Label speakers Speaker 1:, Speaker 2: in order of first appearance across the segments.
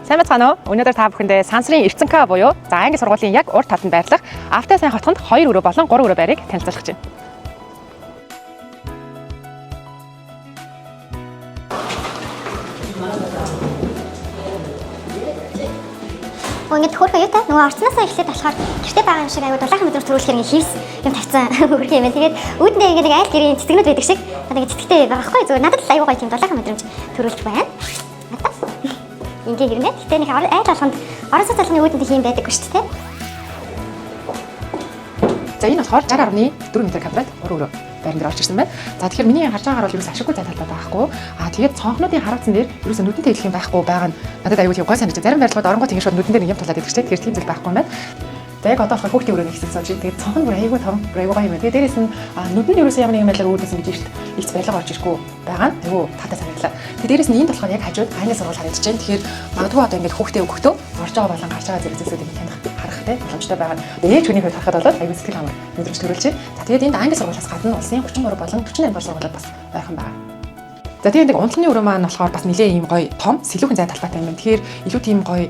Speaker 1: Сайн бацгаана уу? Өнөөдөр та бүхэндээ сансрын Эрцэнка буюу за англи сургуулийн яг урд талд нь байрлах Автай сайн хотхонд 2 өрөө болон 3 өрөө байрыг танилцуулах гэж байна.
Speaker 2: Ингээд хөөрхөө юу та нөгөө орцноосоо эхлээд болохоор гэрте байгаа юм шиг аюу дулаахан мэдрэмж төрүүлэхээр ингээд хийс юм тавьсан хөрх юм байна. Тэгээд үүдэндээ ингээд айл гэрийн цэцгнүүд байдаг шиг тэгээд цэцгтэй байхгүй зүгээр надад л аюу гоё тийм дулаахан мэдрэмж төрүүлж байна. Ингээд хэрнээ гэтээ нэг айл болгонд орон сууц залганы үүдэнд хийм байдаггүй шүү дээ.
Speaker 1: За энэ болохоор 60.4 м квадрат 3 өрөө байран дээр орж ирсэн байна. За тэгэхээр миний харж байгаагаар бол ерөөс ашиггүй зай талбай байхгүй. Тэгээд цонхнуудын хараацсан дээр ерөөс нүдэнтэй хэлэх юм байхгүй байгаа нь надад аюул тийм гой санагдаж. Зарим байрлалууд оронгууд ингэ шууд нүдэн дээр нэг юм тулаад идэх чинь тэгэхээр тийм зүйл байхгүй юм байна. За яг одоо болохоор хүүхдийн өрөөний хэсэг сууж. Тэгээд цонх нь бүр аюул том, аюул гоё юм байна. Тэгээд дээрээс нь нүдэн нь ерөөсөө ямар нэгэн байдлаар үүдсэн гэж ирт их барилга орж ирэхгүй байгаа нь аюул таатай санагдлаа. Тэгээд дээрээс нь энэ болохоор яг хажууд англи сургууль харагдаж байна. Тэгэхээр магадгүй одоо ингэ хүүхдээ өгөхдөө орж байгаа болон гарч байгаа зэрэг зүйлсүүдийг таних харахтай боломжтой байгаа. Тэгээд ээж хүний хувьд харахад бол аюул сэтгэл хамаар мэдрэмж төрүүлж байна. За тэгээд энд англи сургуулиас гадна улсын 33 болон 48 дугаар сургуулиуд бас байх юм байна. За тэгээд унтлагын өрөө маань болохоор бас нэлээд ийм гоё том сэлүүхэн зай талбайтай юм байна. Тэгэхээр илүү тийм гоё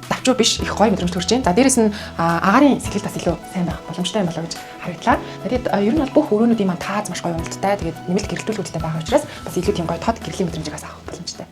Speaker 1: давчуу биш их гоё мэдрэмж төрж байна. За дээрэс нь агаарын сэтгэл бас илүү сайн байх боломжтой юм болоо гэж харагдлаа. Тэгээд ер нь бол бүх өрөөнүүдийн маань тааз маш гоё уналттай. Тэгээд нэмэлт гэрэлтүүлгүүдтэй байгаа учраас бас илүү тийм гоё тод гэрлийн мэдрэмжийг авах боломжтой.